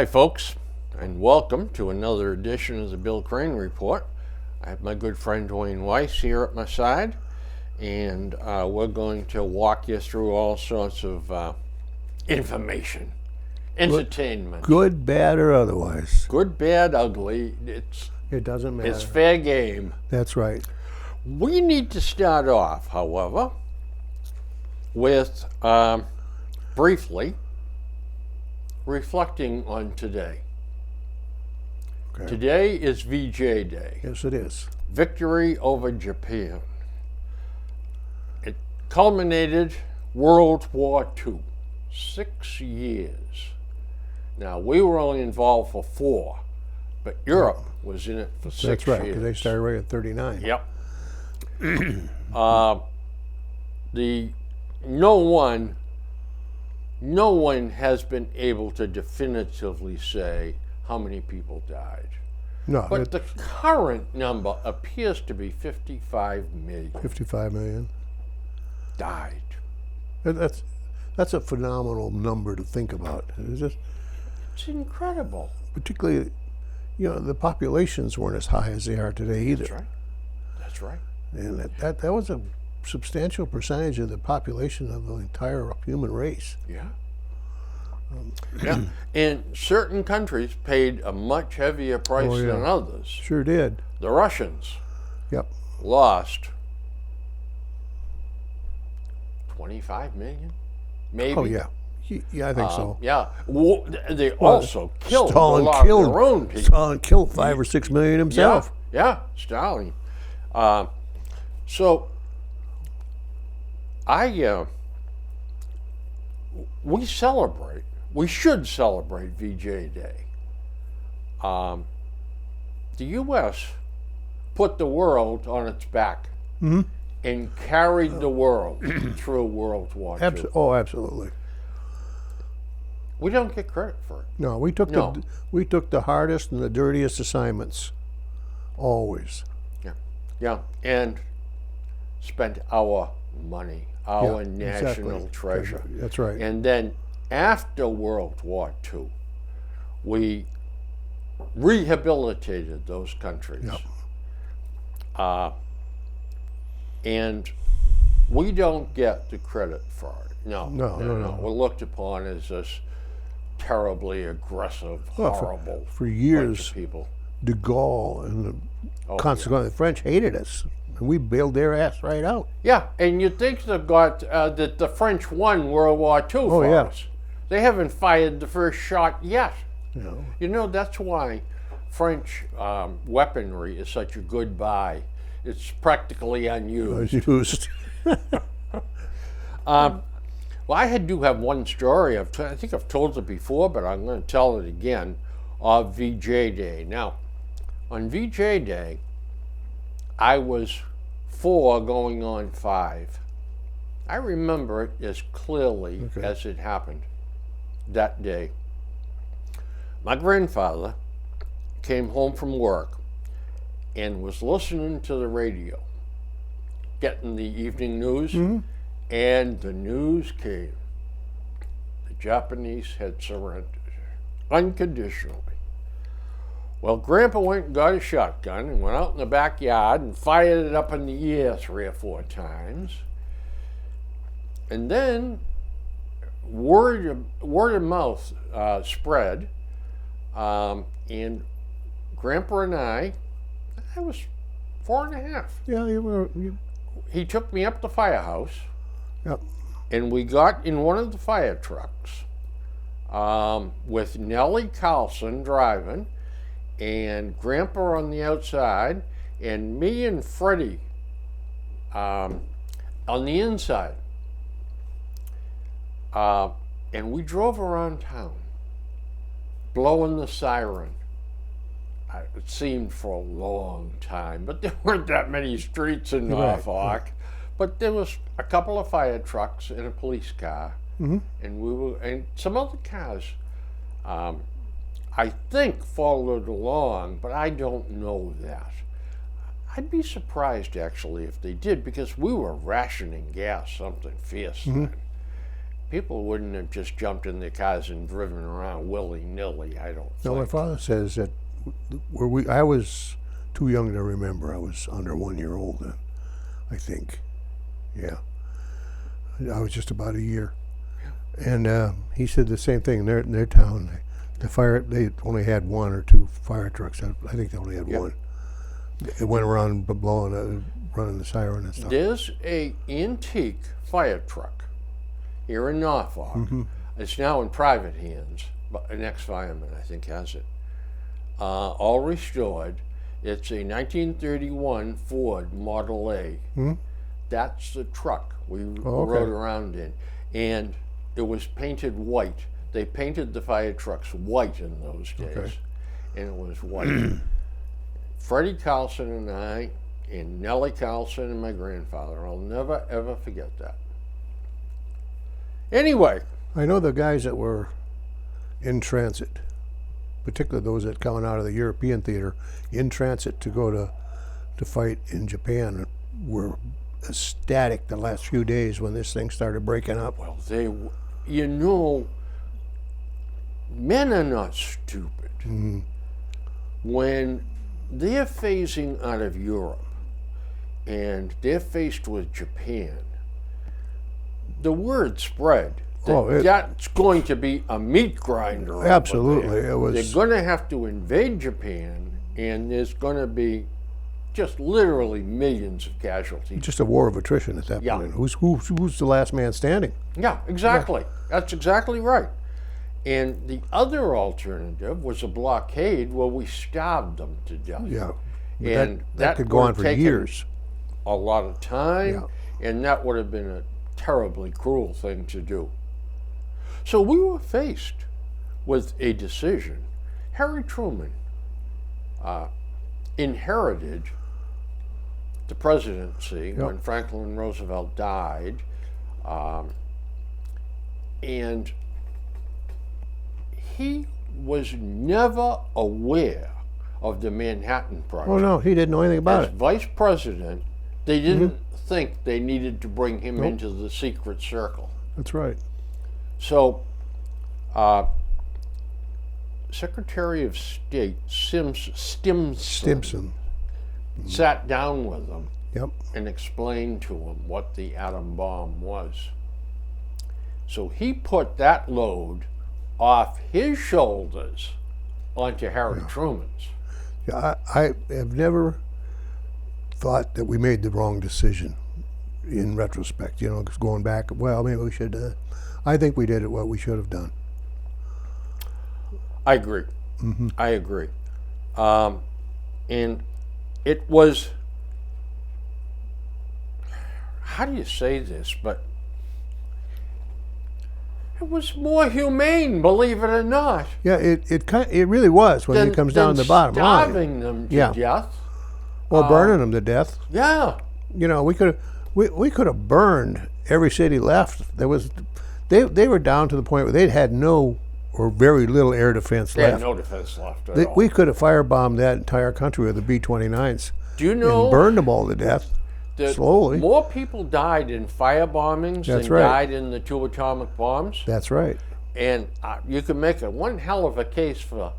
Hi, folks, and welcome to another edition of the Bill Crane Report. I have my good friend Dwayne Weiss here at my side, and we're going to walk you through all sorts of information, entertainment. Good, bad, or otherwise. Good, bad, ugly. It doesn't matter. It's fair game. That's right. We need to start off, however, with briefly reflecting on today. Okay. Today is VJ Day, Yes, it is. victory over Japan. It culminated World War II, 6 years. Now, we were only involved for 4, but Europe was in it for 6 That's right, years. because they started right at 39. Yep. No one has been able to definitively say how many people died. No, But the current number appears to be 55 million 55 million. died. That's a phenomenal number to think about. It's just, It's incredible. particularly, the populations weren't as high as they are today either. That's right. That's right. And that was a substantial percentage of the population of the entire human race. Yeah. Yeah. And certain countries paid a much heavier price Oh, yeah. than others. Sure did. The Russians Yep. lost 25 million, maybe. Oh, yeah. Yeah, I think so. Yeah. They also killed a Stalin lot killed of their own people. Stalin killed 5 or 6 million himself. Yeah, Stalin. So we should celebrate VJ Day. The U.S. put the world on its back and carried the world through World War II. Oh, absolutely. We don't get credit for it. No, we took No. we took the hardest and the dirtiest assignments, always. Yeah, and spent our money, our Yeah, national exactly. treasure. That's right. And then after World War II, we rehabilitated those countries. Yep. And we don't get the credit for it. No. No. We're looked upon as this terribly aggressive, Well, horrible for bunch years, of people. De Gaulle and Oh, consequently the French hated us, and we bailed their ass right out. Yeah, and you'd think they've got that the French won World War II for yeah. us. They haven't fired the first shot yet. No. That's why French weaponry is such a good buy. It's practically unused. Used. Well, I do have one story. I think I've told it before, but I'm going to tell it again, of VJ Day. Now, on VJ Day, I was 4 going on 5. I remember it as clearly as it happened that day. My grandfather came home from work and was listening to the radio, getting the evening news, and the news came. The Japanese had surrendered unconditionally. Well, Grandpa went and got a shotgun and went out in the backyard and fired it up in the air 3 or 4 times. And then word of mouth spread, and Grandpa and I was 4 and a half. Yeah, He took me up the firehouse, Yep. and we got in one of the fire trucks with Nellie Carlson driving, and Grandpa on the outside, and me and Freddie on the inside. And we drove around town, blowing the siren. It seemed for a long time, but there weren't that many streets in Norfolk. But there was a couple of fire trucks and a police car, and some other cars. I think followed along, but I don't know that. I'd be surprised actually if they did, because we were rationing gas something fierce then. people wouldn't have just jumped in their cars and driven around willy-nilly, I don't No, my think. father says that I was too young to remember. I was under 1 year old then, I think. Yeah. I was just about a year. And he said the same thing in their town. They only had 1 or 2 fire trucks. I think they only had Yep. 1. It went around blowing, running the siren and stuff. There's a antique fire truck here in Norfolk. It's now in private hands, but an ex-fireman, I think, has it. All restored. It's a 1931 Ford Model A. That's the truck we okay. rode around in. And it was painted white. They painted the fire trucks white in those days. Okay. And it was white. Freddie Carlson and I, and Nellie Carlson and my grandfather, I'll never ever forget that. Anyway, I know the guys that were in transit, particularly those that coming out of the European theater, in transit to go to fight in Japan, were ecstatic the last few days when this thing started breaking up. well, you know, men are not stupid. When they're phasing out of Europe and they're faced with Japan, the word spread that that's going to be a meat grinder. over Absolutely, there. it was. They're going to have to invade Japan, and there's going to be just literally millions of casualties. Just a war of attrition at that Yeah. point. Who's the last man standing? Yeah, exactly. That's exactly right. And the other alternative was a blockade where we starved them to death. Yeah, And that could go would on have for taken years. a lot of time, and that would have been a terribly cruel thing to do. So we were faced with a decision. Harry Truman inherited the presidency when Franklin Roosevelt died, and he was never aware of the Manhattan Project. Oh no, he didn't know anything about As it. vice president, they didn't think they needed to bring him into the secret circle. That's right. So, Secretary of State Stimson Stimson. sat down with him Yep. and explained to him what the atom bomb was. So he put that load off his shoulders onto Harry Truman's. Yeah, I have never thought that we made the wrong decision in retrospect. You know, 'cause going back, well, maybe we should. I think we did what we should have done. I agree. I agree. And it was, how do you say this, but it was more humane, believe it or not, Yeah, it really was when it comes down to the bottom line. starving them to Yeah. death. Well, burning them to death. Yeah. You know, we could have burned every city left. They were down to the point where they'd had no or very little air defense They had left. no defense left at all. We could have firebombed that entire country with the B-29s Do you know and burned them all to death that slowly. more people died in fire bombings That's than right. died in the 2 atomic bombs? That's right. And you can make one hell of a case for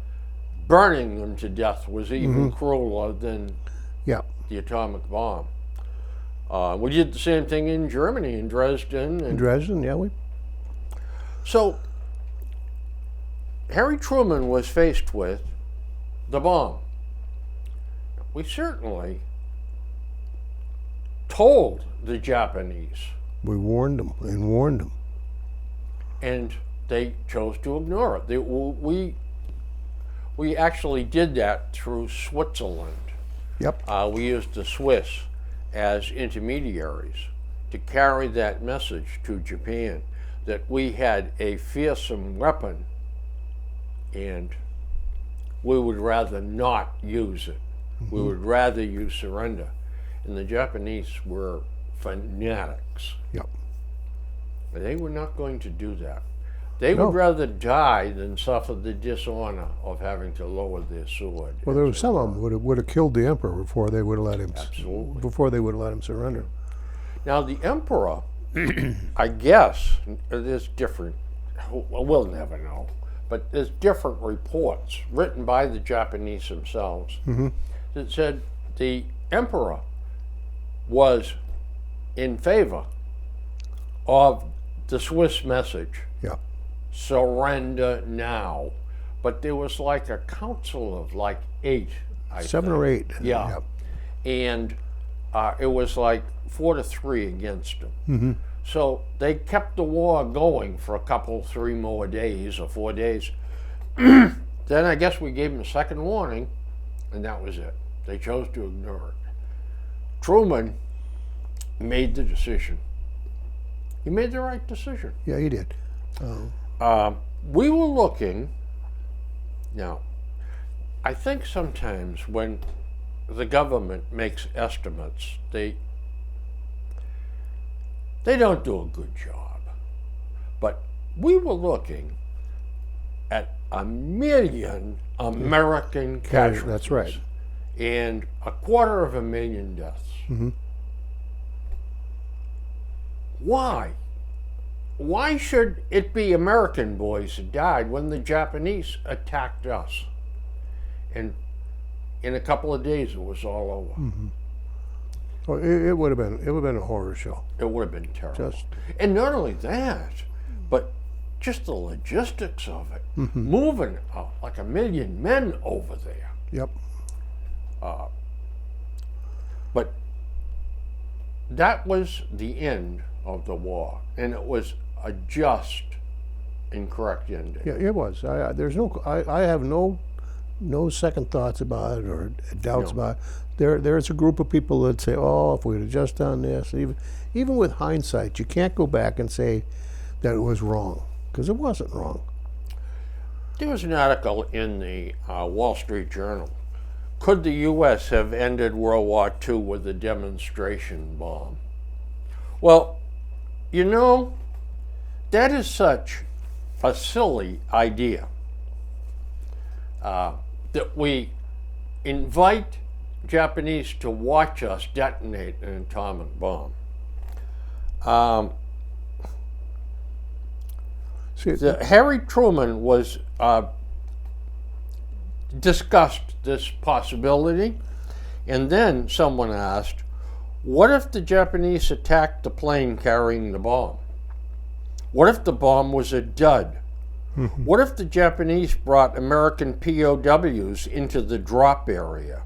burning them to death was even crueler than Yeah. the atomic bomb. We did the same thing in Germany, in Dresden. In And Dresden, yeah, so Harry Truman was faced with the bomb. We certainly told the Japanese, we warned them and warned them. and they chose to ignore it. We actually did that through Switzerland. Yep. We used the Swiss as intermediaries to carry that message to Japan that we had a fearsome weapon and we would rather not use it. We would rather you surrender. And the Japanese were fanatics. Yep. They were not going to do that. They No. would rather die than suffer the dishonor of having to lower their sword. Well, there was some of them would have killed the emperor before they would have let him. Absolutely. Before they would have let him surrender. Now, the emperor I guess there's different, we'll never know, but there's different reports written by the Japanese themselves that said the emperor was in favor of the Swiss message, Yeah. surrender now. But there was like a council of like 8, I 7 think. or 8. Yeah. And it was like 4-3 against them. So they kept the war going for a couple, 3 more days or 4 days. Then I guess we gave them a second warning, and that was it. They chose to ignore it. Truman made the decision. He made the right decision. Yeah, he did. We were looking. Now, I think sometimes when the government makes estimates, they don't do a good job. But we were looking at 1 million American casualties. That's right. And 250,000 deaths. Why? Why should it be American boys who died when the Japanese attacked us? And in a couple of days, it was all over. Oh, it would have been a horror show. It would have been terrible. Just And not only that, but just the logistics of it. Moving like 1 million men over there. yep. But that was the end of the war, and it was a just and correct ending. Yeah, it was. I have no second thoughts about it or doubts No. about it. There's a group of people that say, oh, if we'd have just done this, even with hindsight, you can't go back and say that it was wrong, because it wasn't wrong. There was an article in the Wall Street Journal. Could the U.S. have ended World War II with a demonstration bomb? Well, you know, that is such a silly idea that we invite Japanese to watch us detonate an atomic bomb. See, Harry Truman was discussed this possibility, and then someone asked, what if the Japanese attacked the plane carrying the bomb? What if the bomb was a dud? What if the Japanese brought American POWs into the drop area?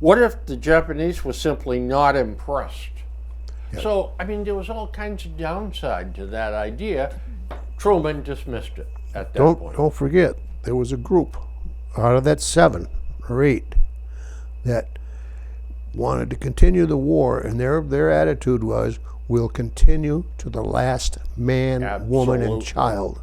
What if the Japanese were simply not impressed? Yeah. So, I mean, there was all kinds of downside to that idea. Truman dismissed it at that point. don't forget, there was a group out of that 7 or 8 that wanted to continue the war, and their attitude was, we'll continue to the last man, woman, and Absolutely. child.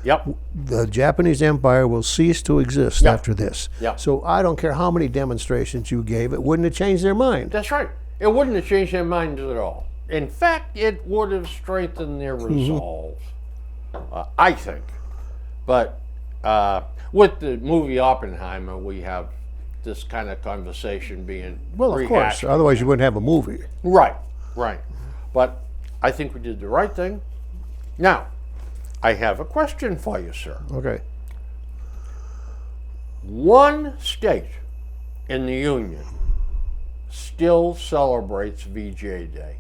Yep. The Japanese Empire will cease to exist Yep. after this. Yep. So I don't care how many demonstrations you gave, it wouldn't have changed their mind. That's right. It wouldn't have changed their minds at all. In fact, it would have strengthened their resolve, I think. But with the movie Oppenheimer, we have this kind of conversation being Well, of course. rehashed. Otherwise, you wouldn't have a movie. Right, right. But I think we did the right thing. Now, I have a question for you, sir. Okay. One state in the Union still celebrates VJ Day.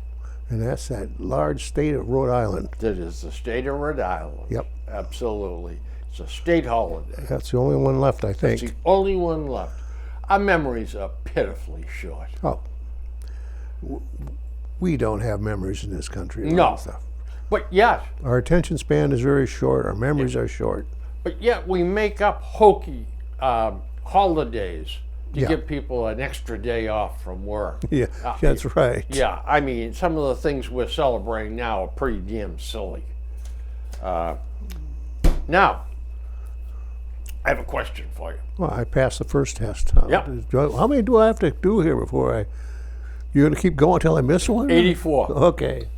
And that's that large state of Rhode Island. That is the state of Rhode Island. Yep. Absolutely. It's a state holiday. That's the only one left, I think. It's the only one left. Our memories are pitifully short. Oh. We don't have memories in this country. a lot No. of stuff. But yet, Our attention span is very short. Our memories are short. we make up hokey holidays to Yeah. give people an extra day off from work. Yeah, that's right. Yeah, I mean, some of the things we're celebrating now are pretty damn silly. Now, I have a question for you. Well, I passed the first test. Yep. How many do I have to do here before I? You're going to keep going until I miss one? 84. Okay.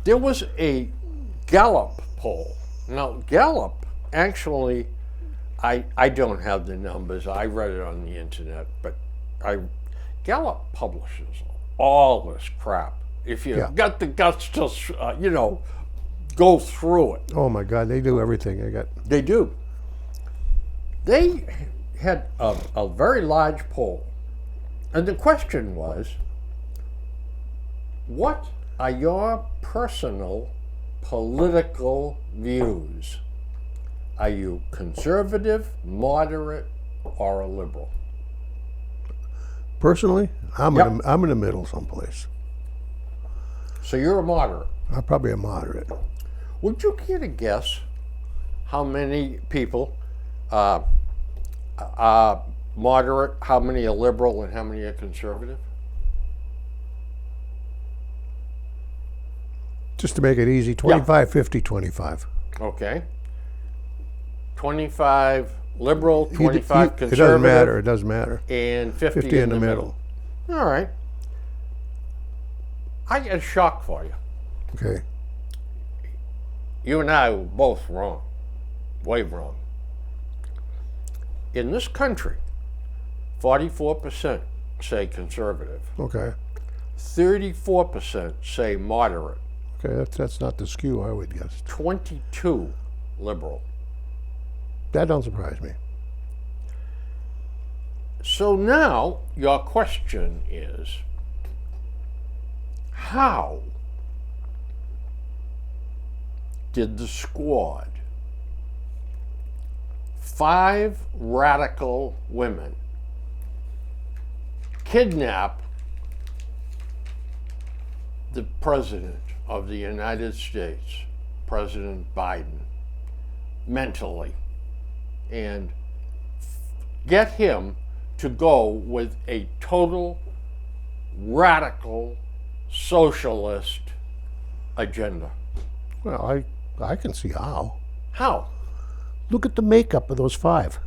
There was a Gallup poll. Now, Gallup actually, I don't have the numbers. I read it on the internet, but Gallup publishes all this crap if you Yeah. got the guts to, go through it. Oh my God, they do everything. They do. They had a very large poll. And the question was, what are your personal political views? Are you conservative, moderate, or a liberal? Personally, I'm Yep. I'm in the middle someplace. So you're a moderate. I'm probably a moderate. Would you care to guess how many people are moderate, how many are liberal, and how many are conservative? Just to make it easy, 25, 50, 25. Okay. 25 liberal, You- 25 It conservative, doesn't matter. It doesn't matter. and 50, 50 in the middle. All right. I got a shock for you. Okay. You and I were both wrong. Way wrong. In this country, 44% say conservative, Okay. 34% say moderate, Okay. That's not the skew I would guess. 22 liberal. That don't surprise me. So now your question is, how did the squad, 5 radical women, kidnap the President of the United States, President Biden, mentally, and get him to go with a total radical socialist agenda? Well, I can see how. How? Look at the makeup of those 5.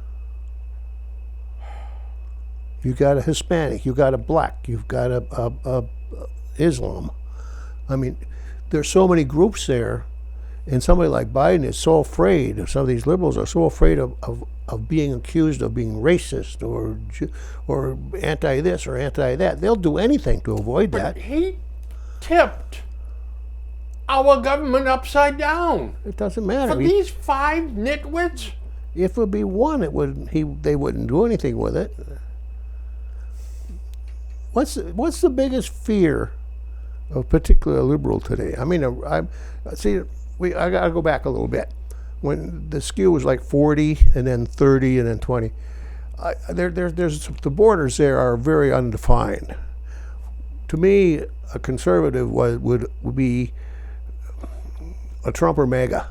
You got a Hispanic, you got a black, you've got a Islam. I mean, there's so many groups there, and somebody like Biden is so afraid, some of these liberals are so afraid of being accused of being racist or anti this or anti that. They'll do anything to avoid that. He tipped our government upside down. It doesn't For matter. these 5 nitwits? If it would be one, they wouldn't do anything with it. What's the biggest fear of particular liberal today? I mean, I gotta go back a little bit. When the skew was like 40 and then 30 and then 20, there's the borders there are very undefined. To me, a conservative would be a Trump or MAGA.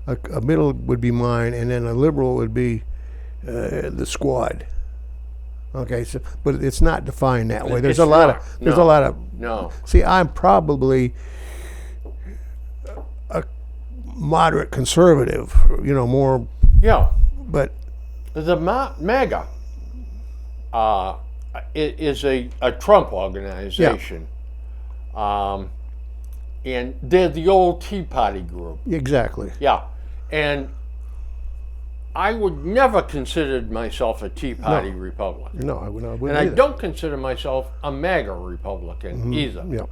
A middle would be mine, and then a liberal would be the squad. Okay, so but it's not defined that way. There's It's a lot not. of there's No. a lot of. No. See, I'm probably a moderate conservative, more, Yeah. but The MAGA is a Trump organization. And they're the old Tea Party group. exactly. Yeah. And I would never consider myself a Tea Party Republican. No, I wouldn't And I either. don't consider myself a MAGA Republican either. Yeah,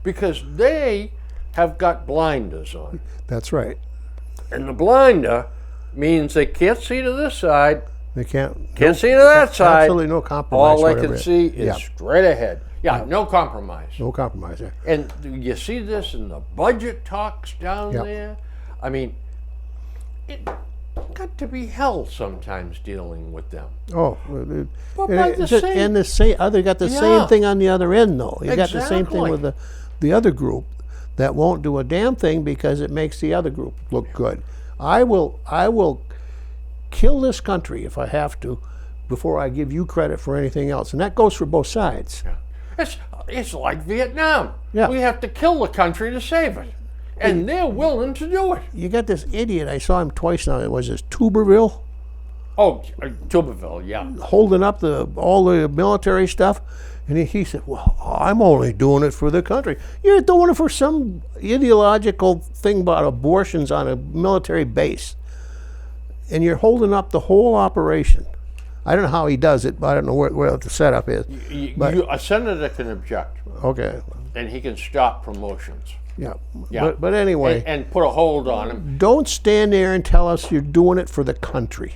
Because they have got blinders on. that's right. And the blinder means they can't see to this side, They can't see to that side. absolutely no compromise. All they whatever can it- see is yeah, straight ahead. Yeah, no compromise. no compromise there. And you see this in the budget talks down Yep. there. I mean, it got to be hell sometimes dealing with them. Oh, But by the same- and the same other got the Yeah. same thing on the other end though. You got the same thing Exactly. with the other group that won't do a damn thing because it makes the other group look good. I will kill this country if I have to before I give you credit for anything else, and that goes for both sides. It's like Vietnam. Yeah. We have to kill the country to save it. And they're willing to do it. You got this idiot. I saw him twice now. It was this Tuberville Oh, Tuberville, yeah. holding up all the military stuff. And he said, well, I'm only doing it for the country. You're doing it for some ideological thing about abortions on a military base. And you're holding up the whole operation. I don't know how he does it, but I don't know where the setup is. But- A senator can object. Okay. and he can stop promotions. Yeah. Yeah. But anyway, And put a hold on him. don't stand there and tell us you're doing it for the country,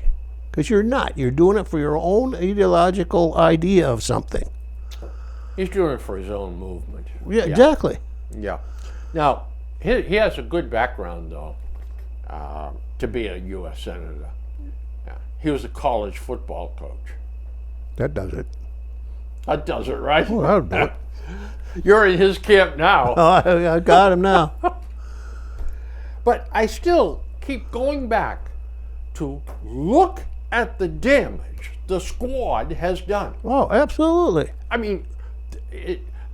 because you're not. You're doing it for your own ideological idea of something. He's doing it for his own movement. Yeah, exactly. Yeah. Now, he has a good background, though, to be a U.S. Senator. Yeah. He was a college football coach. That does it. That does it, right? Well, that would do it. You're in his camp now. Oh, I got him now. But I still keep going back to look at the damage the squad has done. Oh, absolutely. I mean,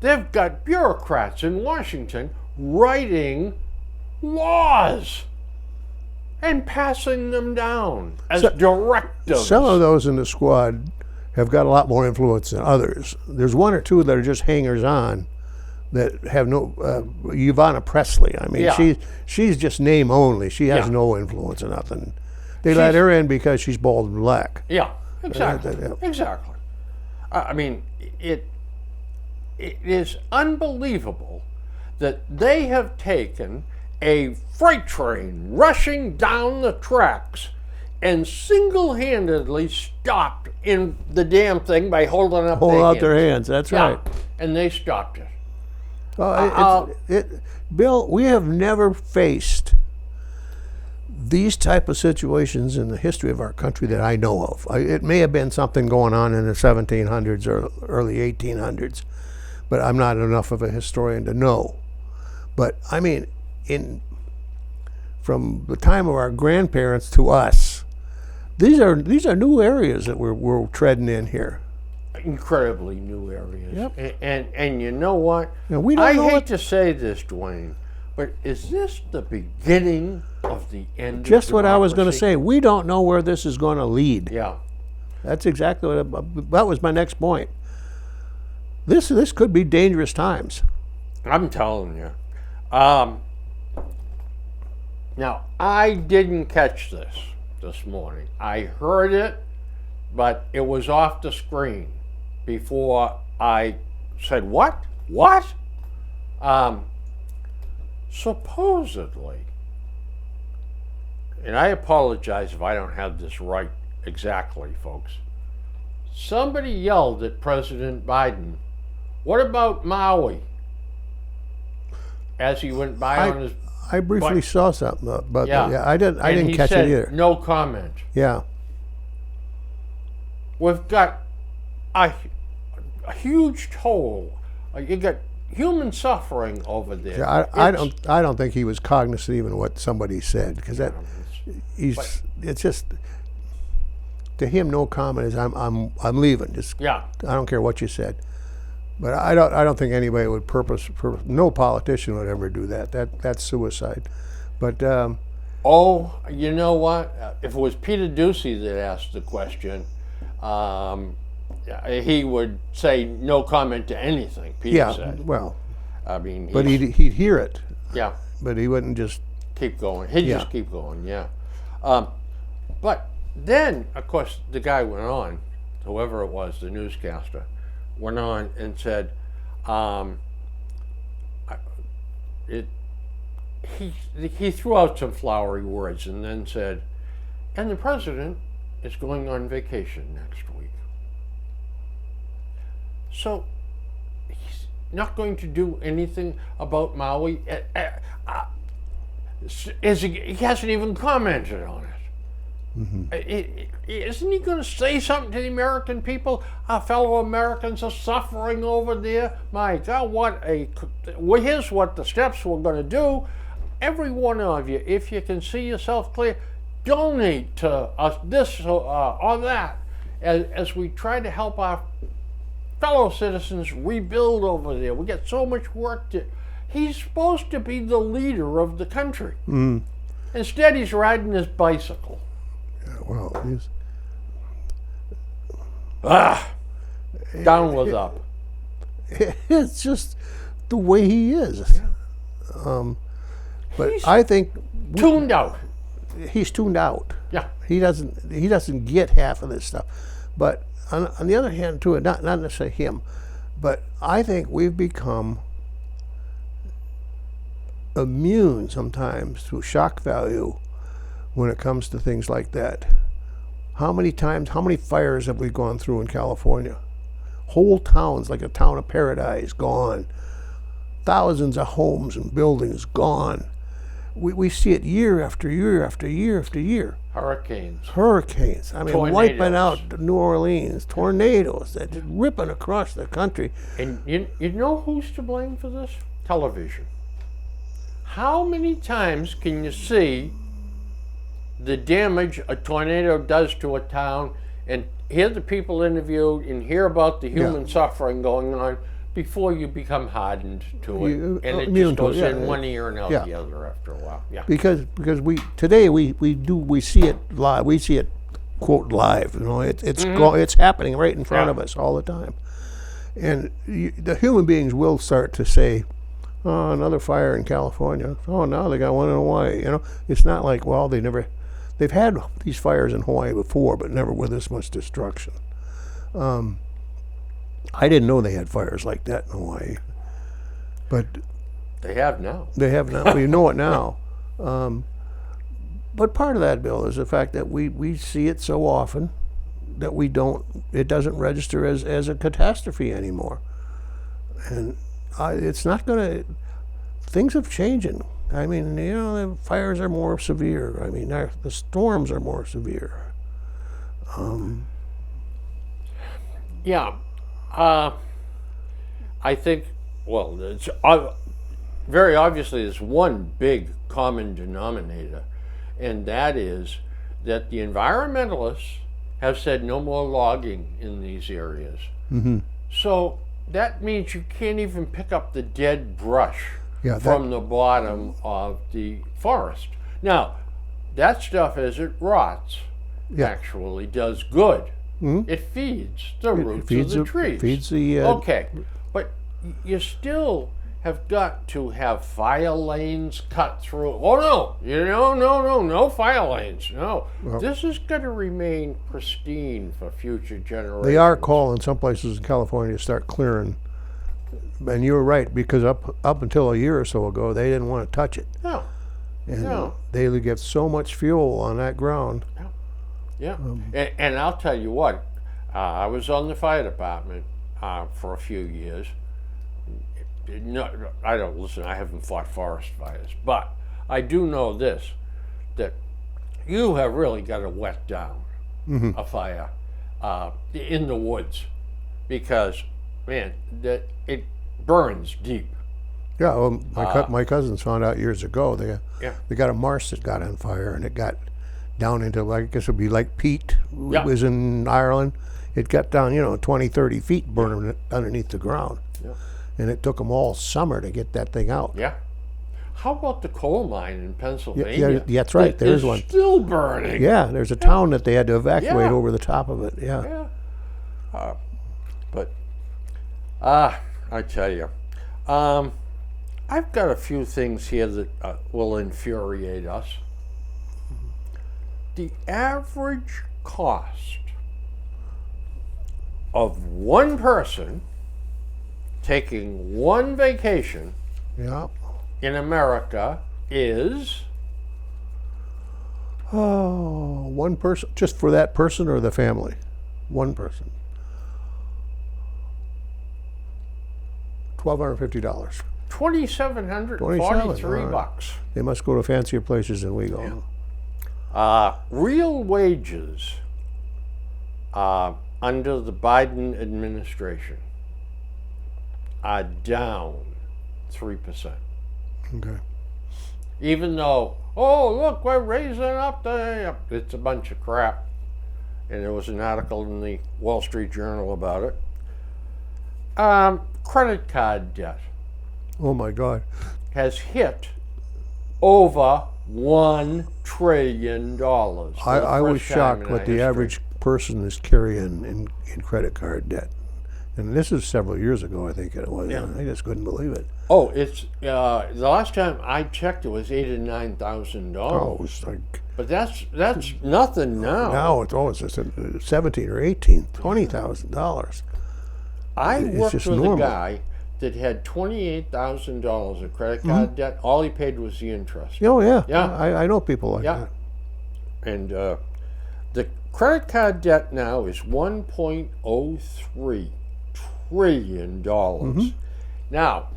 they've got bureaucrats in Washington writing laws and passing them down as directives. Some of those in the squad have got a lot more influence than others. There's one or two that are just hangers-on that have no. Ivana Presley. I mean, Yeah. she's just name only. She has Yeah. no influence or nothing. They let her in because she's bald and black. Yeah, exactly. Yeah. Exactly. I mean, it is unbelievable that they have taken a freight train rushing down the tracks and single-handedly stopped in the damn thing by holding up Hold their out hands. their hands. That's Yeah, right. and they stopped it. Bill, we have never faced these type of situations in the history of our country that I know of. It may have been something going on in the 1700s or early 1800s, but I'm not enough of a historian to know. But I mean, from the time of our grandparents to us, these are new areas that we're treading in here. Incredibly new areas. Yep. And you know what? Now, we don't I know hate what- to say this, Dwayne, but is this the beginning of the end Just of what I was going to democracy? say. We don't know where this is going to lead. Yeah. That's exactly that was my next point. This could be dangerous times. I'm telling you. Now, I didn't catch this morning. I heard it, but it was off the screen before I said, what? What? Supposedly, and I apologize if I don't have this right exactly, folks, somebody yelled at President Biden, "What about Maui?" as he went by on his. I briefly But- saw something about Yeah. that. Yeah, I didn't And he catch said, it either. No comment. Yeah. We've got a huge toll. You got human suffering over there. Yeah, I don't think he was cognizant even of what somebody said, because it's just, to him, no comment is I'm leaving. Just Yeah. I don't care what you said. But I don't think anybody would no politician would ever do that. That's suicide. But Oh, you know what? If it was Peter Ducey that asked the question, he would say no comment to anything. Peter yeah, said. well, I mean, but he'd he'd hear it, yeah, but he wouldn't just. keep going. He'd Yeah. just keep going. Yeah. But then, of course, the guy went on. Whoever it was, the newscaster, went on and said, he threw out some flowery words and then said, and the president is going on vacation next week. So he's not going to do anything about Maui. He hasn't even commented on it. Isn't he going to say something to the American people? Our fellow Americans are suffering over there. My God, here's what the steps we're going to do. Every one of you, if you can see yourself clear, donate to us this or that as we try to help our fellow citizens rebuild over there. We got so much work to. He's supposed to be the leader of the country. Instead, he's riding his bicycle. Well, Down with up. it's just the way he is. But He's I think tuned out. he's tuned out. Yeah. He doesn't get half of this stuff. But on the other hand, too, not necessarily him, but I think we've become immune sometimes to shock value when it comes to things like that. How many fires have we gone through in California? Whole towns, like a town of Paradise, gone. Thousands of homes and buildings gone. We see it year after year after year after year. Hurricanes. I mean, wiping Tornadoes. out New Orleans. Tornadoes that just ripping across the country. And you know who's to blame for this? Television. How many times can you see the damage a tornado does to a town and hear the people interviewed and hear about the human suffering going on before you become hardened to it? And it just goes in one ear and out the other after a while. Yeah. Because we see it live. We see it, quote, live. You know, it's happening right in front of us all the time. And the human beings will start to say, "Oh, another fire in California. Oh, now they got one in Hawaii." You know, it's not like, well, they've had these fires in Hawaii before, but never with this much destruction. I didn't know they had fires like that in Hawaii, but They have now. they have now. We know it now. But part of that, Bill, is the fact that we see it so often that it doesn't register as a catastrophe anymore. And it's not going to, things have changed. I mean, you know, the fires are more severe. I mean, the storms are more severe. Yeah. I think, well, it's very obviously there's one big common denominator, and that is that the environmentalists have said no more logging in these areas. Mm-hmm. So that means you can't even pick up the dead brush Yeah, from the bottom of the forest. Now, that stuff as it rots actually does good. Mhm. It feeds the roots feeds of the trees. feeds the Okay, but you still have got to have fire lanes cut through. Oh no, no fire lanes. No, this is going to remain pristine for future generations. They are calling some places in California to start clearing. And you were right, because up until a year or so ago, they didn't want to touch it. No, And No. they get so much fuel on that ground. yeah. And I'll tell you what, I was on the fire department for a few years. No, I don't listen. I haven't fought forest fires, but I do know this: that you have really got to wet down a fire in the woods, because man, that it burns deep. Yeah, well, my cousins found out years ago. They got a marsh that got on fire, and it got down into, like, I guess it would be like peat. Yeah. It was in Ireland. It got down, 20, 30 feet burning it underneath the ground. Yeah. And it took them all summer to get that thing out. Yeah. How about the coal mine in Pennsylvania? Yeah, that's right. It There's is one. still burning. Yeah, there's a town that they had to evacuate Yeah. over the top of it. Yeah. Yeah. I tell you, I've got a few things here that will infuriate us. The average cost of one person taking one vacation Yeah. in America is Oh, one person, just for that person or the family? One person. $1,250. $2,743 bucks. They must go to fancier places than we go. Real wages under the Biden administration are down 3%. Okay. Even though, oh, look, we're raising up the, it's a bunch of crap. And there was an article in the Wall Street Journal about it. Credit card debt Oh my God. has hit over $1 trillion. I was shocked what the average person is carrying in credit card debt. And this is several years ago, I think it was. Yeah. I just couldn't believe it. Oh, it's the last time I checked, it was $8,000 and $9,000. Oh, it was like, But that's nothing now. now it's just 17 or 18, $20,000. I it's worked just with normal. a guy that had $28,000 of credit card debt. All he paid was the interest. Oh yeah. Yeah. I know people like Yeah. that. And the credit card debt now is $1.03 trillion. Now,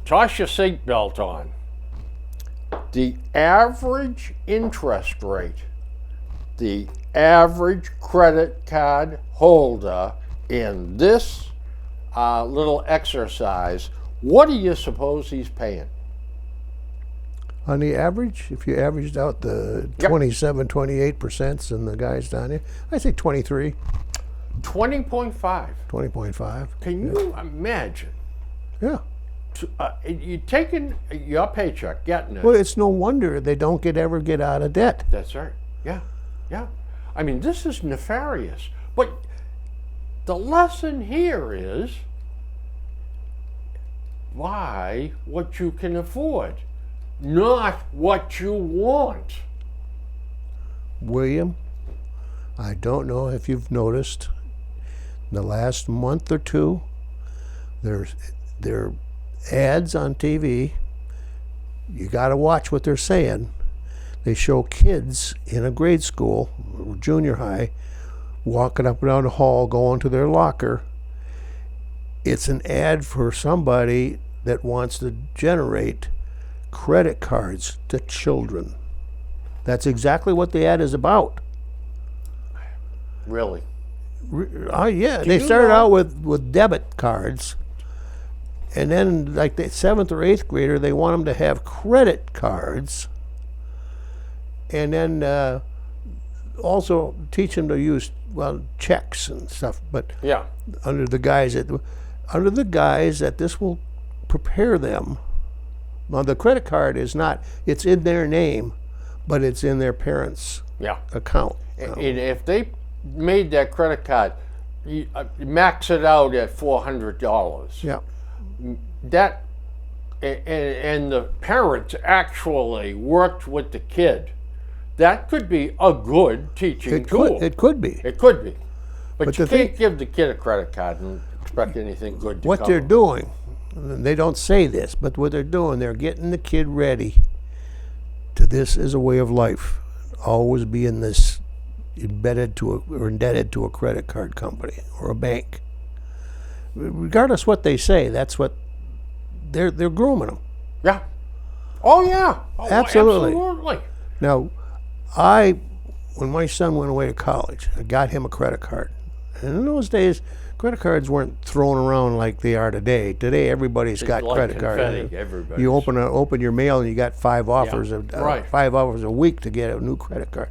toss your seatbelt on. The average interest rate, the average credit card holder in this little exercise, what do you suppose he's paying? On the average, if you averaged out the Yep. 27, 28% and the guys down here, I say 23, 20.5. 20.5. Can you imagine? Yeah. You taking your paycheck, getting it. Well, it's no wonder they don't ever get out of debt. That's right. Yeah, yeah. I mean, this is nefarious. But the lesson here is buy what you can afford, not what you want. William, I don't know if you've noticed, in the last month or two, there are ads on TV. You got to watch what they're saying. They show kids in a grade school, or junior high, walking up and down the hall, going to their locker. It's an ad for somebody that wants to generate credit cards to children. That's exactly what the ad is about. Really? Yeah, Do they you started know- out with debit cards, and then like the 7th or 8th grader, they want them to have credit cards, and then also teach them to use checks and stuff. But Yeah. under the guise that this will prepare them. Now the credit card is not; it's in their name, but it's in their parents' Yeah. account. And if they made that credit card, max it out at $400. Yeah. That and the parents actually worked with the kid. That could be a good teaching tool. It could be. It could be. But But you the thing- can't give the kid a credit card and expect anything good to What come. they're doing, they don't say this, but what they're doing, they're getting the kid ready to this as a way of life. Always be in this indebted to a credit card company or a bank. Regardless what they say, that's what they're grooming them. Yeah. Oh yeah. Oh, Absolutely. Absolutely. Now, when my son went away to college, I got him a credit card. And in those days, credit cards weren't thrown around like they are today. Today, everybody's got like credit confetti, cards. everybody's. You open your mail and you got 5 offers, right. 5 offers a week to get a new credit card.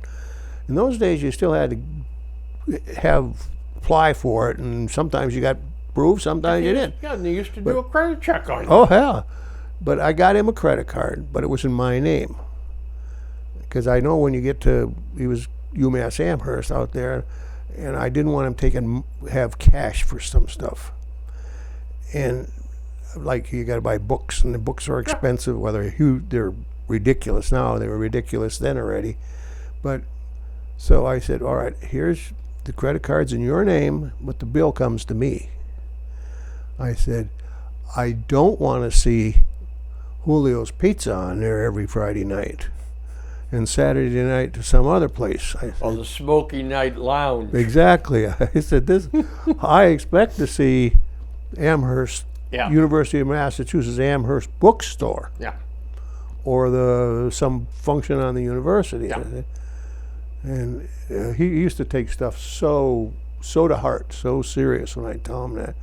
In those days, you still had to apply for it, and sometimes you got approved, sometimes you didn't. Yeah, and they used to do a credit check on you. Oh hell! But I got him a credit card, but it was in my name. Because I know when you get to, he was UMass Amherst out there, and I didn't want him have cash for some stuff. And like you got to buy books, and the books are expensive. Whether they're ridiculous now, they were ridiculous then already. But so I said, all right, here's the credit card's in your name, but the bill comes to me. I said, I don't want to see Julio's Pizza on there every Friday night and Saturday night to some other place. I said, Oh, the Smoky Night Lounge. exactly. I said, I expect to see Amherst, Yeah. University of Massachusetts Amherst bookstore Yeah. or some function on the university. Yeah. And he used to take stuff so to heart, so serious when I tell him that.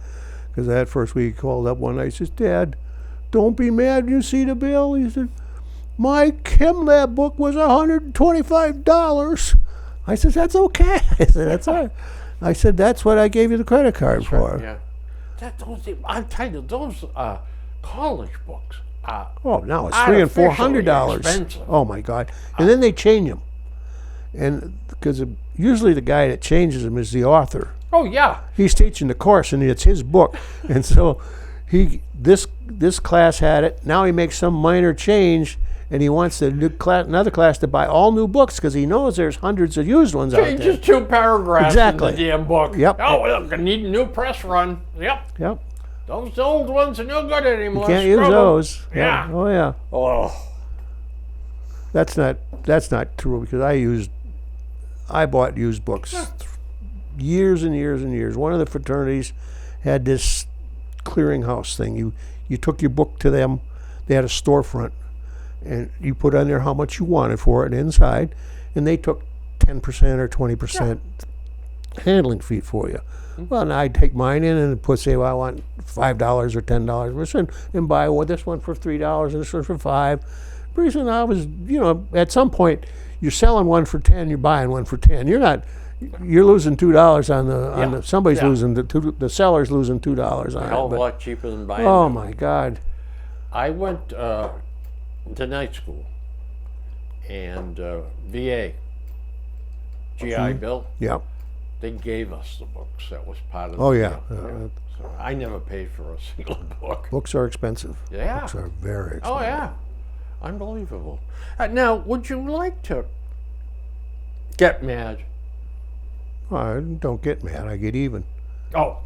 Because that first week he called up one night, he says, Dad, don't be mad when you see the bill. He said, my chem lab book was $125. I said, that's okay. I said, that's all right. I said, that's what I gave you the credit card for. Yeah. I'm telling you, those college books. Oh, now it's $300 and $400. Expensive. Oh my God! And then they change them, and because usually the guy that changes them is the author. Oh yeah. He's teaching the course, and it's his book, and so this class had it. Now he makes some minor change, and he wants another class to buy all new books because he knows there's hundreds of used ones out there. Just 2 paragraphs Exactly. in the damn book. Yep. Oh, well, I need a new press run. Yep. Yep. those old ones are no good anymore. Can't use Scrub 'em. those. Yeah. Oh yeah. Oh, That's not true because I bought used books years and years and years. One of the fraternities had this clearinghouse thing. You took your book to them. They had a storefront, and you put on there how much you wanted for it inside, and they took 10% or 20% handling fee for you. Well, and I'd take mine in and say, well, I want $5 or $10, and buy this one for $3 and this one for $5. Pretty soon I was, at some point, you're selling one for 10, you're buying one for 10. You're losing $2 on the somebody's Yeah. losing the seller's losing $2 on a hell of it. a But, lot cheaper than buying. oh them. my God. I went to night school, and VA, GI Bill, Yeah. they gave us the books. That was part of Oh the yeah. deal. So I never paid for a single book. Books are expensive. Yeah. Books are very expensive. Oh, yeah. Unbelievable. Now, would you like to get mad? I don't get mad. I get even. Oh.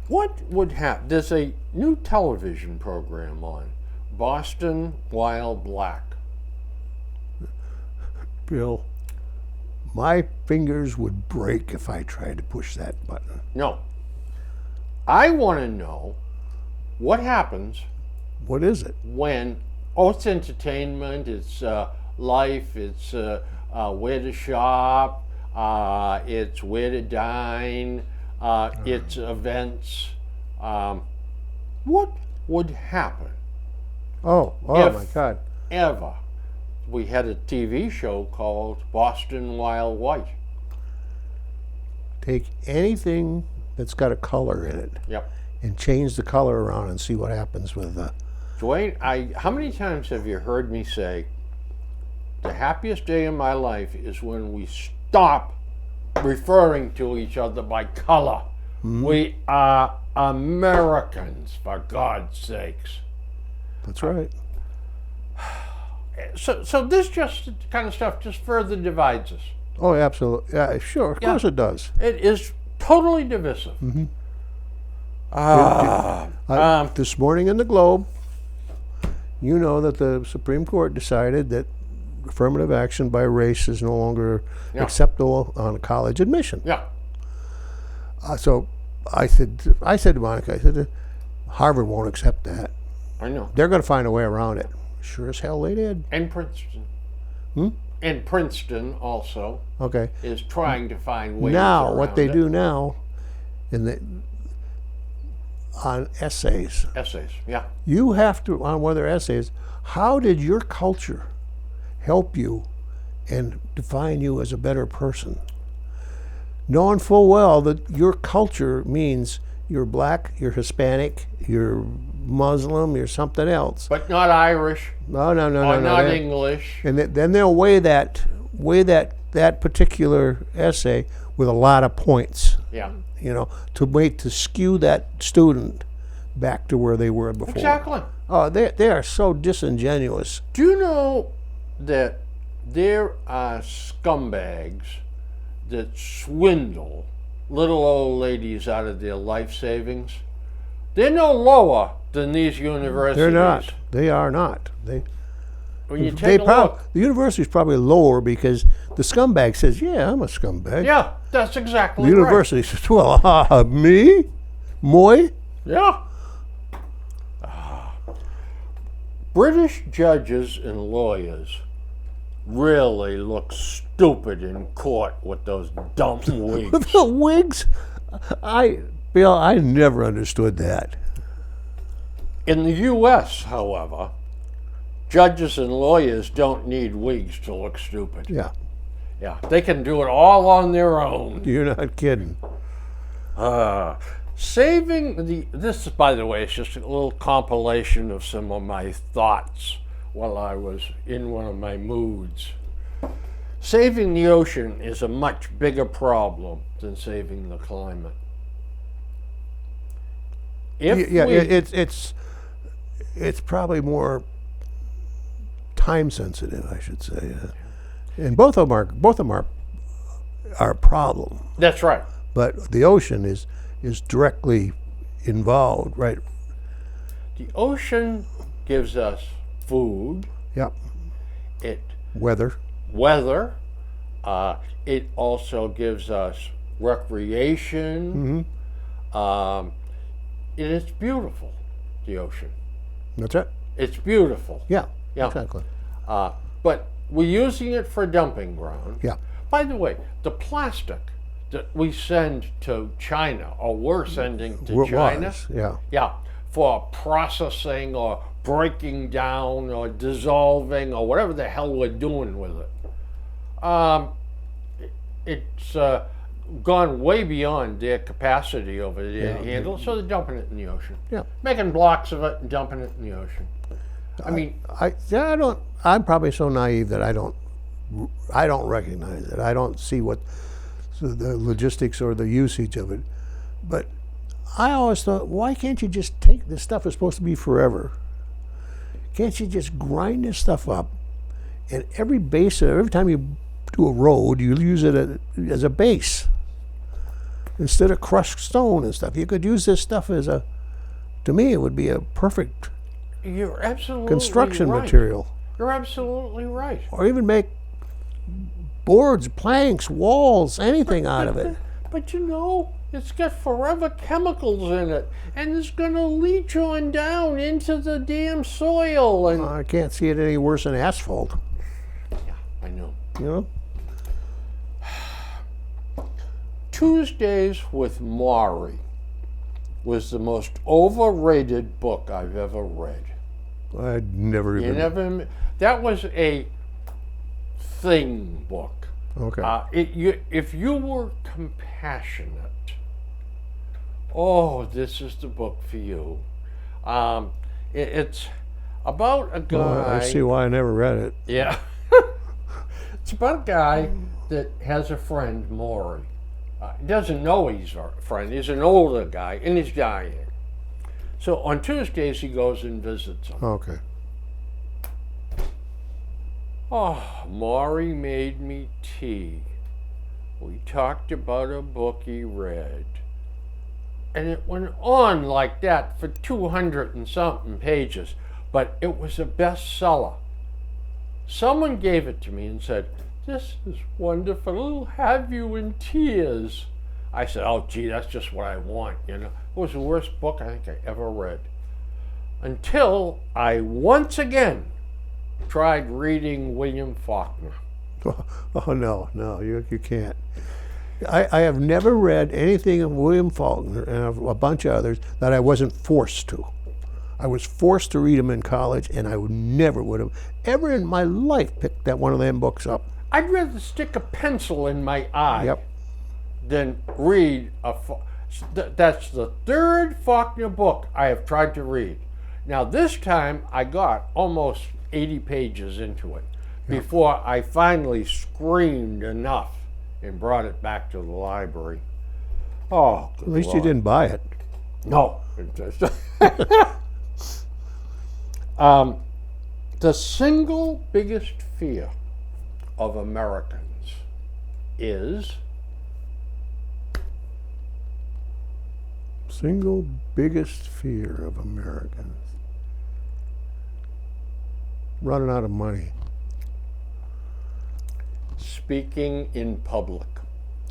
What would happen? There's a new television program on, Boston While Black. Bill, my fingers would break if I tried to push that button. No. I want to know what happens What is it? when, it's entertainment, it's life, it's where to shop, it's where to dine, it's events. What would happen Oh If- my God. ever we had a TV show called Boston While White? Take anything that's got a color in it Yep. and change the color around and see what happens with Dwayne, how many times have you heard me say, the happiest day in my life is when we stop referring to each other by color. We are Americans, for God's sakes. That's right. So this just kind of stuff just further divides us. Oh, absolutely. Yeah, sure. Of course it does. It is totally divisive. This morning in the Globe, you know that the Supreme Court decided that affirmative action by race is no longer acceptable on college admission. Yeah. So I said to Monica, I said, Harvard won't accept that. I know. They're going to find a way around it. Sure as hell they did. And Princeton. And Princeton also Okay. is trying to find ways Now, around what they it. do now, on essays, Essays, yeah. you have to, on one of their essays, how did your culture help you and define you as a better person? Knowing full well that your culture means you're black, you're Hispanic, you're Muslim, you're something else. But not Irish No. or not They- English. And then they'll weigh that particular essay with a lot of points, Yeah. to skew that student back to where they were before. Exactly. Oh, they are so disingenuous. Do you know that there are scumbags that swindle little old ladies out of their life savings? They're no lower than these universities. They're not. They are not. When you take a look. The university's probably lower because the scumbag says, "Yeah, I'm a scumbag." Yeah, that's exactly The right. university says, "Well, me, moi." Yeah. British judges and lawyers really look stupid in court with those dumb wigs. The wigs, Bill, I never understood that. In the U.S., however, judges and lawyers don't need wigs to look stupid. Yeah, Yeah, they can do it all on their own. you're not kidding. This, by the way, is just a little compilation of some of my thoughts while I was in one of my moods. Saving the ocean is a much bigger problem than saving the climate. It's probably more time sensitive, I should say, and both of them are a problem. That's right. But the ocean is directly involved, right? The ocean gives us food, Yep. it Weather. weather. It also gives us recreation. And it's beautiful, the ocean. That's it. It's beautiful. Yeah. Yeah. Exactly. But we're using it for dumping ground. Yeah. By the way, the plastic that we send to China, or we're sending to What China, was, yeah. yeah, for processing or breaking down or dissolving or whatever the hell we're doing with it. It's gone way beyond their capacity over there to handle, so they're dumping it in the ocean. Yeah. Making blocks of it and dumping it in the ocean. I mean, I'm probably so naive that I don't recognize it. I don't see what the logistics or the usage of it. But I always thought, why can't you just take this stuff is supposed to be forever? Can't you just grind this stuff up? And every time you do a road, you use it as a base instead of crushed stone and stuff. You could use this stuff to me, it would be a perfect you're absolutely construction right. material. You're absolutely right. Or even make boards, planks, walls, anything out of it. But you know, it's got forever chemicals in it, and it's going to leach on down into the damn soil. And I can't see it any worse than asphalt. yeah, I know. You know? Tuesdays with Maury was the most overrated book I've ever read. I'd never You even. never. That was a thing book. Okay. If you were compassionate, oh, this is the book for you. It's about a guy. Well, I see why I never read it. Yeah. It's about a guy that has a friend, Maury. He doesn't know he's a friend. He's an older guy, and he's dying. So on Tuesdays, he goes and visits him. Okay. Oh, Maury made me tea. We talked about a book he read. And it went on like that for 200 and something pages, but it was a bestseller. Someone gave it to me and said, "This is wonderful, it'll have you in tears." I said, "Oh gee, that's just what I want, you know." It was the worst book I think I ever read. Until I once again tried reading William Faulkner. Oh no, you can't. I have never read anything of William Faulkner and of a bunch of others that I wasn't forced to. I was forced to read them in college, and I never would have ever in my life picked that one of them books up. I'd rather stick a pencil in my eye Yep. than read that's the third Faulkner book I have tried to read. Now this time I got almost 80 pages into it before I finally screamed enough and brought it back to the library. Oh, good At least Lord. you didn't buy it. No. The single biggest fear of Americans is Single biggest fear of Americans. Running out of money. speaking in public.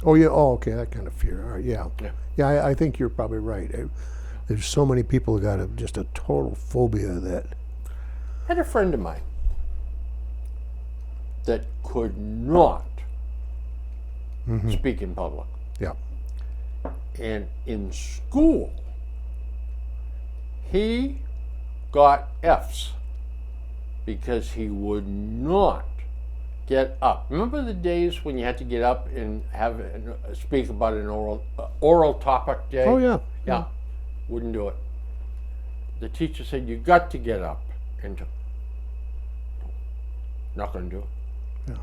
Oh yeah. Oh, okay. That kind of fear. All right, yeah. Yeah. Yeah. I think you're probably right. There's so many people who got just a total phobia of that. I had a friend of mine that could not speak in public. Yeah. And in school, he got F's because he would not get up. Remember the days when you had to get up and speak about an oral topic day? Oh yeah. Yeah, wouldn't do it. The teacher said, "You got to get up," and not going to do it.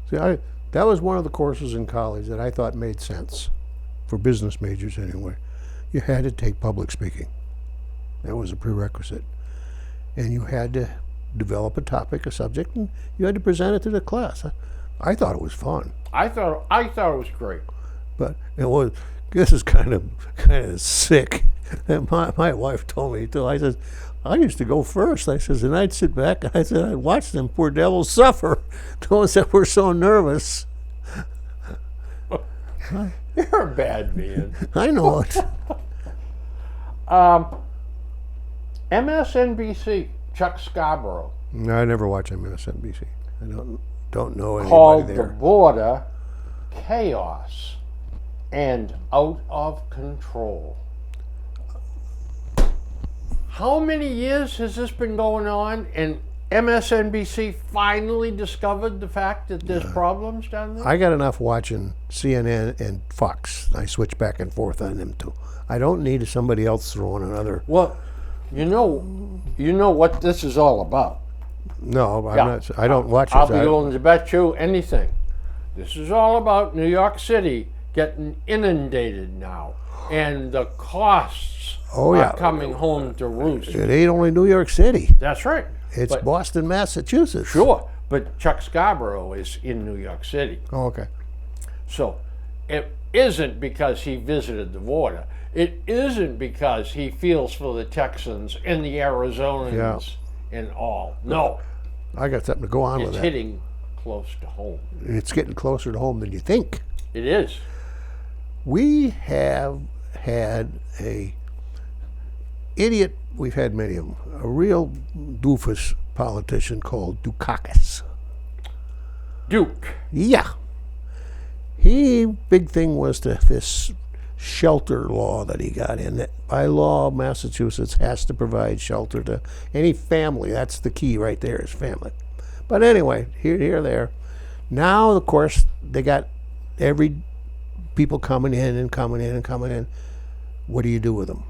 See, that was one of the courses in college that I thought made sense, for business majors anyway. You had to take public speaking. That was a prerequisite. And you had to develop a topic, a subject, and you had to present it to the class. I thought it was fun, I thought it was great. but it was. This is kind of sick. And my wife told me too. I said, I used to go first. I says, and I'd sit back and I said, I'd watch them poor devils suffer. Those that were so nervous. You're a bad man. I know it. MSNBC, Chuck Scarborough, No, I never watch MSNBC. I don't know anybody called the there. border chaos and out of control. How many years has this been going on? And MSNBC finally discovered the fact that there's problems down there? I got enough watching CNN and Fox. I switch back and forth on them too. I don't need somebody else throwing another. Well, you know what this is all about. No, I'm Yeah. not. I don't watch it. I'll be willing to bet you anything. This is all about New York City getting inundated now, and the costs Oh, yeah. are coming home to roost. It ain't only New York City. That's right. It's But- Boston, Massachusetts. Sure, but Chuck Scarborough is in New York City. Oh, okay. So it isn't because he visited the border. It isn't because he feels for the Texans and the Arizonans and all. No, I got something to go on with it's that. hitting close to home. It's getting closer to home than you think. It is. We have had a idiot. We've had many of them. A real doofus politician called Dukakis. Duke. Yeah. Big thing was this shelter law that he got in. That by law, Massachusetts has to provide shelter to any family. That's the key right there, is family. But anyway, here, there. Now, of course, they got every people coming in and coming in and coming in. What do you do with them?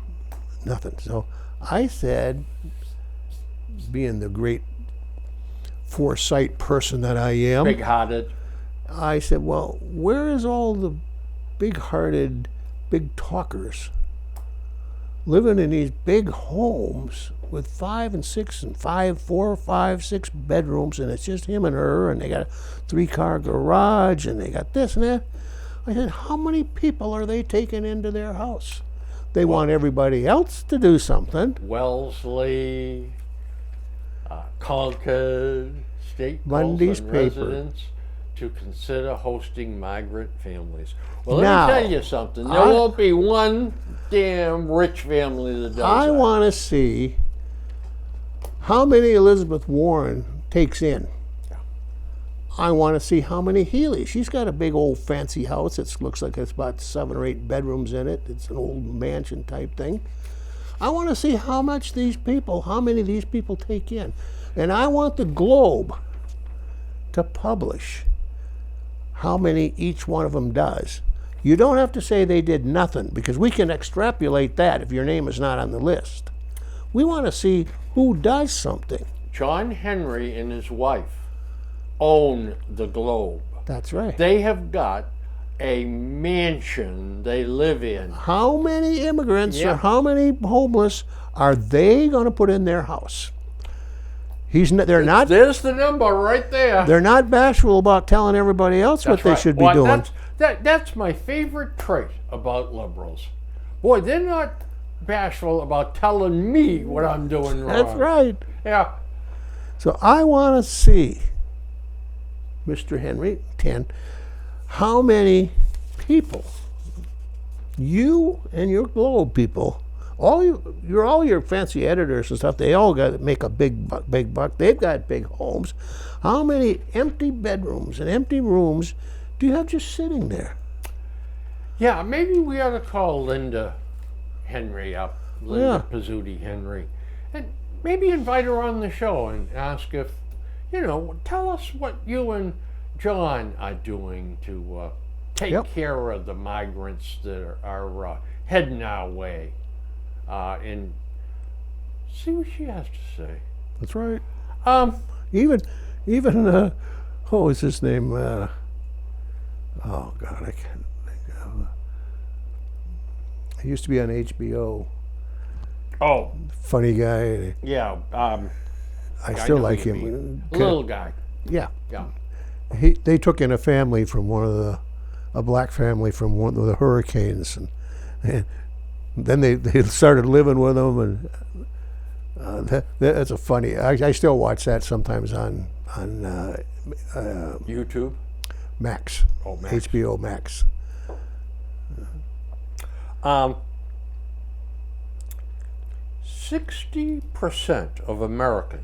Nothing. So I said, being the great foresight person that I am, Big-hearted. I said, well, where is all the big-hearted, big talkers living in these big homes with 5 and 6 and 4, 5, 6 bedrooms, and it's just him and her, and they got a 3-car garage, and they got this and that. I said, how many people are they taking into their house? They want everybody else to do something. Wellesley, Concord, state Monday's and paper. residents to consider hosting migrant families. Well, let Now, me tell you something. There I- won't be one damn rich family that does I that. want to see how many Elizabeth Warren takes in. I want to see how many Healy. She's got a big old fancy house. It looks like it's about 7 or 8 bedrooms in it. It's an old mansion type thing. I want to see how many of these people take in. And I want the Globe to publish how many each one of them does. You don't have to say they did nothing, because we can extrapolate that if your name is not on the list. We want to see who does something. John Henry and his wife own the Globe. That's right. They have got a mansion they live in. How many immigrants Yeah. or how many homeless are they going to put in their house? They're not There's the number right there. they're not bashful about telling everybody else what That's they right. should be Well, doing. That's my favorite trait about liberals. Boy, they're not bashful about telling me what I'm doing wrong. That's right. Yeah. So I want to see, Mr. Henry, 10, how many people, you and your Globe people, all your fancy editors and stuff, they all got to make a big buck. They've got big homes. How many empty bedrooms and empty rooms do you have just sitting there? Yeah, maybe we ought to call Linda Henry up, Linda Yeah. Pizzuti Henry, and maybe invite her on the show and ask if, tell us what you and John are doing to take Yep. care of the migrants that are heading our way, and see what she has to say. That's right. Um, Even what was his name? Oh God, I can't think of. He used to be on HBO. oh, Funny guy. yeah, I I still know like who you him. little guy. Yeah. Yeah. They took in a family from a black family from one of the hurricanes, and Then they started living with them, and that's a funny. I still watch that sometimes on YouTube. Max. Oh, Max. HBO Max. 60% of Americans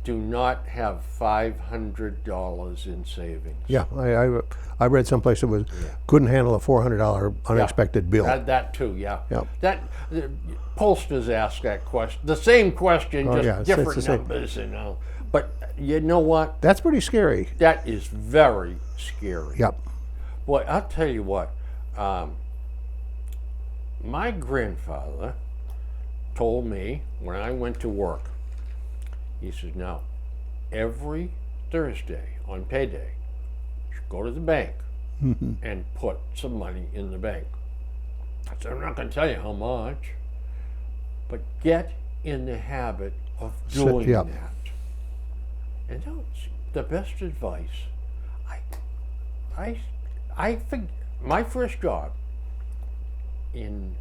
do not have $500 in savings. Yeah, I read someplace that couldn't handle a $400 unexpected bill. That too, yeah. Yeah. That pollsters ask that question, the same question, Oh, just yeah, it's different the same. numbers, you know. But you know what? That's pretty scary. That is very scary. Yep. Boy, I'll tell you what. My grandfather told me when I went to work, he says, now, every Thursday on payday, you should go to the bank and put some money in the bank. I said, I'm not going to tell you how much, but get in the habit of doing Yep. that. And that's the best advice. I think my first job in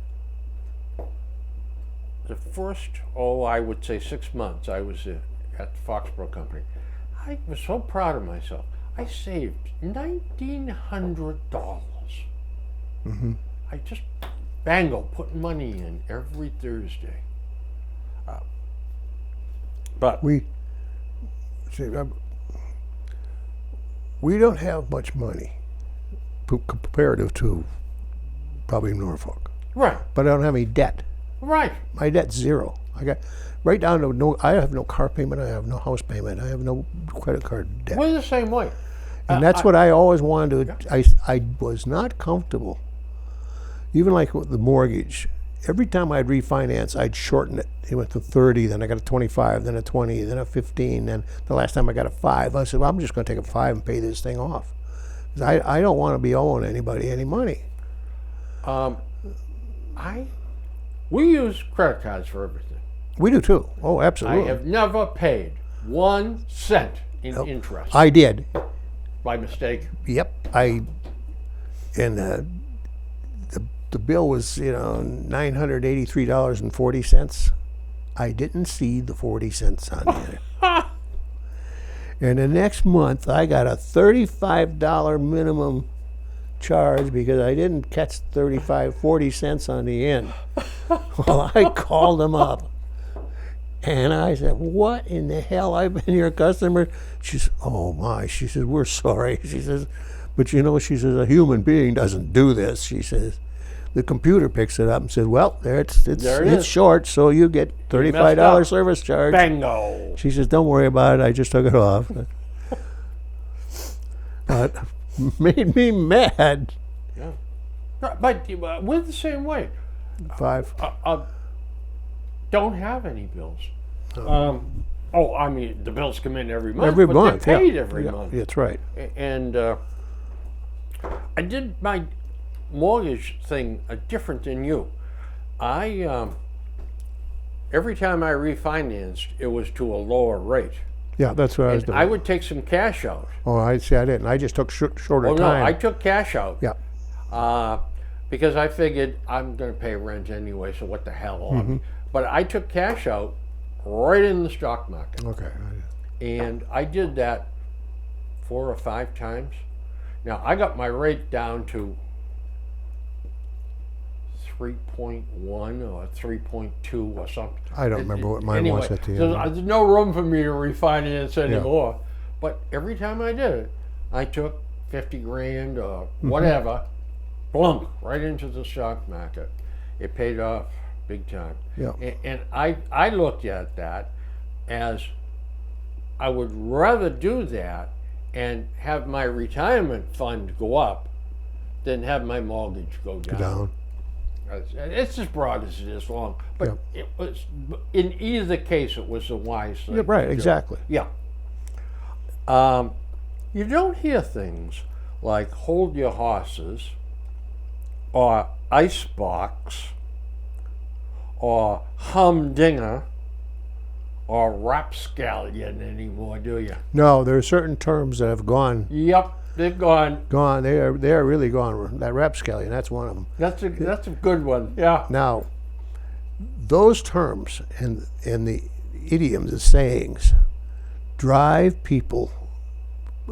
the first, I would say 6 months I was at the Foxborough Company. I was so proud of myself. I saved $1,900. I just putting money in every Thursday. But We don't have much money comparative to probably Norfolk, right, but I don't have any debt. right. My debt's zero. I got right down to no. I have no car payment. I have no house payment. I have no credit card debt. We're the same way. And that's what I always wanted to. I was not comfortable. Even like with the mortgage, every time I'd refinance, I'd shorten it. It went to 30, then I got a 25, then a 20, then a 15, then the last time I got a 5. I said, well, I'm just going to take a 5 and pay this thing off. 'Cause I don't want to be owing anybody any money. We use credit cards for everything. We do too. Oh, I absolutely. have never paid 1 cent in interest I did. by mistake. Yep. And the bill was $983.40. I didn't see the 40 cents on there. And the next month I got a $35 minimum charge because I didn't catch 40 cents on the end. Well, I called them up and I said, what in the hell? I've been your customer. She says, oh my. She says, we're sorry. She says, but she says, a human being doesn't do this. She says, the computer picks it up and says, well, There it it's is. short, so you get $35 service charge. Bingo. She says, don't worry about it. I just took it off. But made me mad. Yeah. But we're the same way. 5. Don't have any bills. I mean, the bills come in every month. Every but month, they're paid yeah. every Yeah, month. that's right. And I did my mortgage thing different than you. Every time I refinanced, it was to a lower rate. Yeah, that's what I was And doing. I would take some cash out. Oh, I see. I didn't. I just took shorter Oh no, time. I took cash out. Yeah. Because I figured I'm going to pay rent anyway, so what the hell? But I took cash out right in the stock market. Okay. And I did that 4 or 5 times. Now, I got my rate down to 3.1 or 3.2 or something. I don't remember what mine was at the end. There's no room for me to refinance anymore. But every time I did it, I took 50 grand or whatever, plunk, right into the stock market. It paid off big time. Yeah. And I looked at that as I would rather do that and have my retirement fund go up than have my mortgage go down. Down. It's as broad as it is long, but it was, in either case, it was a wise thing. Yeah, right. to do. Exactly. Yeah. You don't hear things like hold your horses or icebox or humdinger or rapscallion anymore, do you? No, there are certain terms that have gone. Yep, they're gone. They are really gone. That rapscallion, that's one of them. That's a good one. Yeah. Now, those terms and the idioms, the sayings, drive people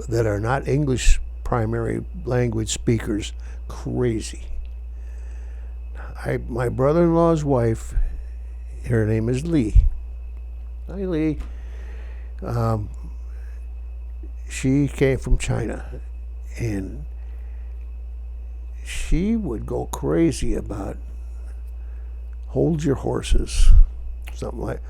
that are not English primary language speakers crazy. My brother-in-law's wife, her name is Lee. Hi, Lee. She came from China, and she would go crazy about hold your horses, something like,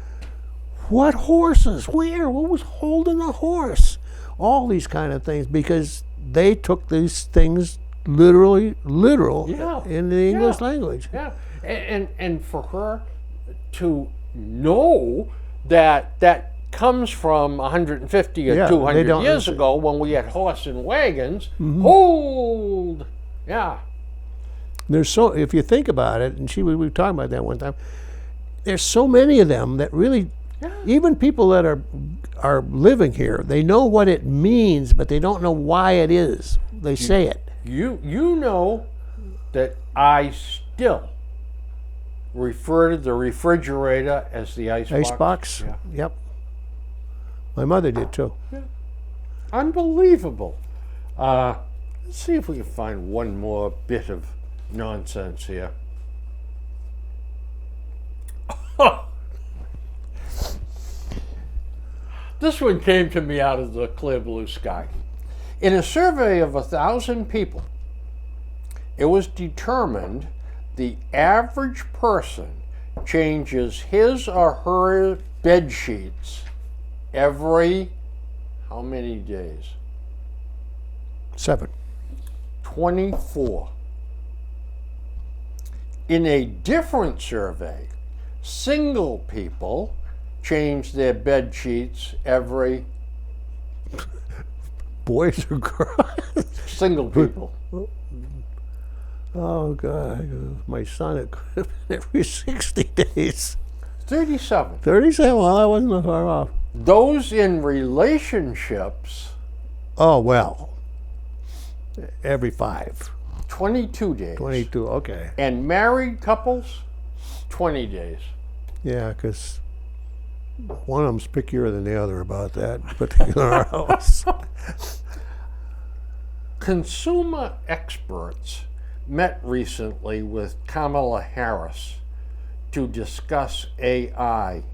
what horses? Where? What was holding a horse? All these kind of things, because they took these things literal Yeah. in the English Yeah. language. Yeah, and for her to know that comes from 150 or Yeah, they 200 don't years understand. ago when we had horse and wagons. Mm-hmm. Hold! Yeah. There's so, if you think about it, and we were talking about that one time, there's so many of them that really, Yeah. even people that are living here, they know what it means, but they don't know why it is. They say it. You know that I still refer to the refrigerator as the icebox. Icebox? Yeah. Yep. My mother did too. Unbelievable. Let's see if we can find one more bit of nonsense here. This one came to me out of the clear blue sky. In a survey of 1,000 people, it was determined the average person changes his or her bed sheets every how many days? 7. 24. In a different survey, single people change their bed sheets every Boys or girls? single people. Oh God, my son, it could have been every 60 days. 37. 37, well, I wasn't far off. Those in relationships, Oh, well, every 5. 22 days. 22, okay. And married couples, 20 days. Yeah, because one of them's pickier than the other about that particular house. Consumer experts met recently with Kamala Harris to discuss AI.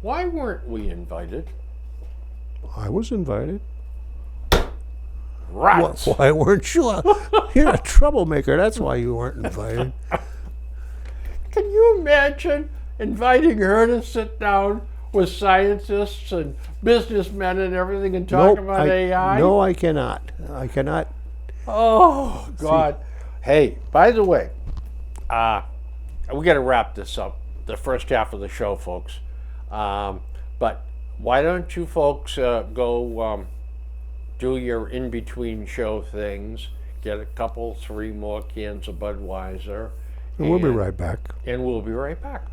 Why weren't we invited? I was invited. Rats! Why weren't you? You're a troublemaker. That's why you weren't invited. Can you imagine inviting her to sit down with scientists and businessmen and everything and talk about AI? No, I cannot. I cannot. Oh, God. Hey, by the way, we got to wrap this up, the first half of the show, folks. But why don't you folks go do your in-between show things, get a couple, 3 more cans of Budweiser. And we'll be right back. And we'll be right back.